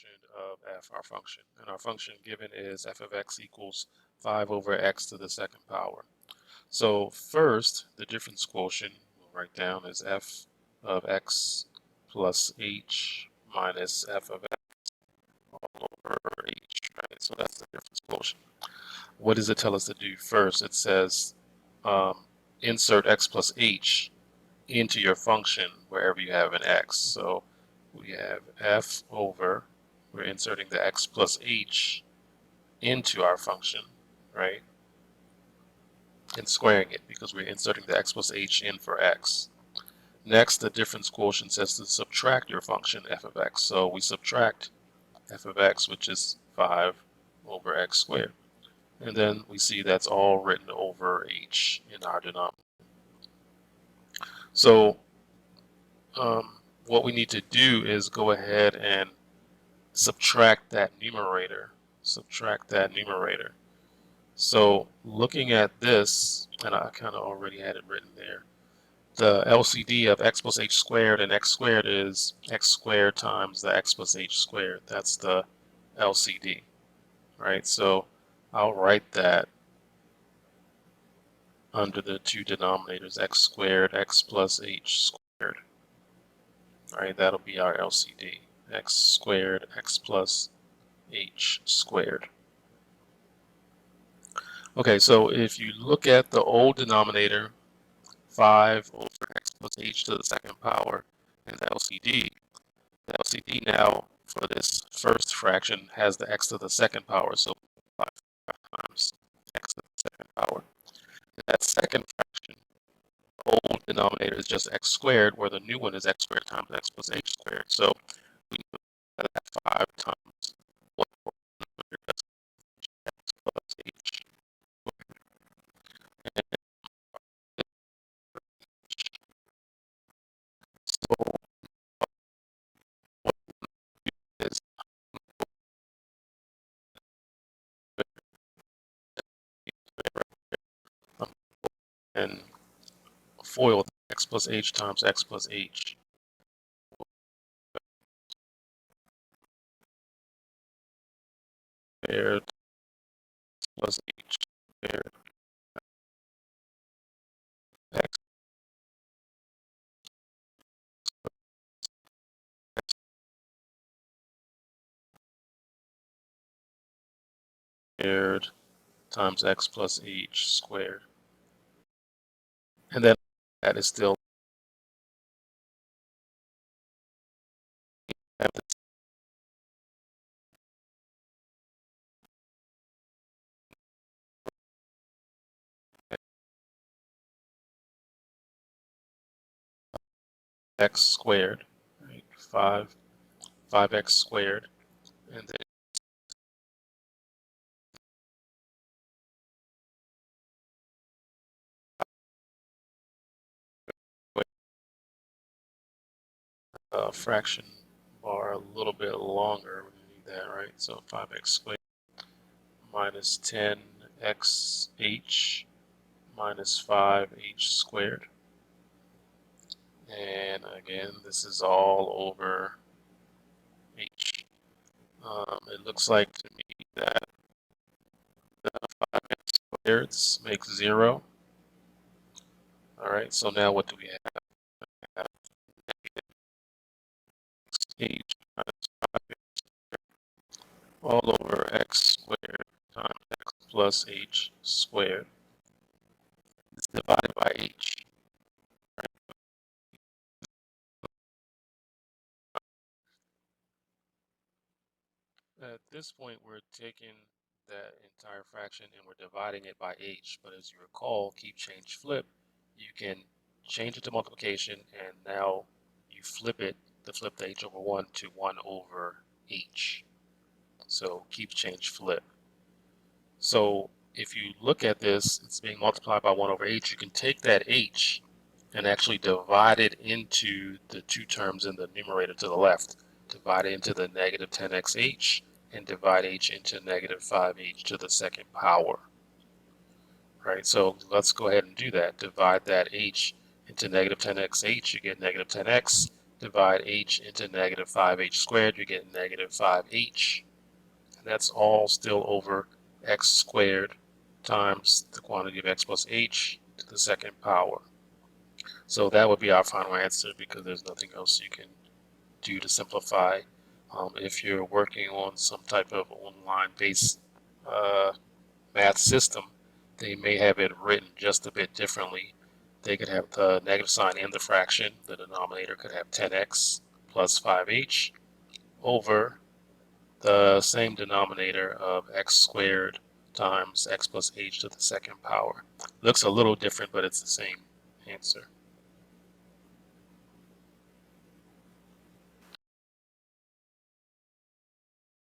expression of f, our function. And our function given is f of x equals 5 over x to the second power. So first, the difference quotient we'll write down is f of x plus h minus f of x all over h, right? So that's the difference quotient. What does it tell us to do first? It says insert x plus h into your function wherever you have an x. So we have f over, we're inserting the x plus h into our function, right? And squaring it because we're inserting the x plus h in for x. Next, the difference quotient says to subtract your function f of x. So we subtract f of x, which is 5 over x squared. And then we see that's all written over h in our denominator. So what we need to do is go ahead and subtract that numerator. Subtract that numerator. So looking at this, and I kind of already had it written there, the LCD of x plus h squared and x squared is x squared times the x plus h squared. That's the LCD, right? So I'll write that under the two denominators, x squared, x plus h squared. All right, that'll be our LCD, x squared, x plus h squared. Okay, so if you look at the old denominator, 5 over x plus h to the second power, and the LCD now for this first fraction has the x to the second power, so 5 times x to the second power. And that second fraction, the old denominator is just x squared, where the new one is x squared times x plus h squared. So we know that 5 times 1 x plus h. So what is and FOIL x plus h times x plus h. Squared plus h squared x squared times x plus h squared. And then that is still x squared, right? 5x squared, and then fraction bar a little bit longer. We need that, right? So 5x squared minus 10xh minus 5h squared. And again, this is all over h. It looks like to me that the 5x squareds make 0. All right, so now what do we have? We have h minus 5h all over x squared times x plus h squared. It's divided by h. At this point, we're taking that entire fraction and we're dividing it by h. But as you recall, keep, change, flip, you can change it to multiplication, and now you flip it to flip the h over 1 to 1 over h. So keep, change, flip. So if you look at this, it's being multiplied by 1 over h. You can take that h and actually divide it into the two terms in the numerator to the left. Divide it into the negative 10xh and divide h into negative 5h to the second power. Right, so let's go ahead and do that. Divide that h into negative 10xh, you get negative 10x. divide h into negative 5h squared, you get negative 5h. And that's all still over x squared times the quantity of x plus h to the second power. So that would be our final answer because there's nothing else you can do to simplify. If you're working on some type of online-based math system, they may have it written just a bit differently. They could have the negative sign in the fraction. The denominator could have 10x plus 5h over the same denominator of x squared times x plus h to the second power. Looks a little different, but it's the same answer.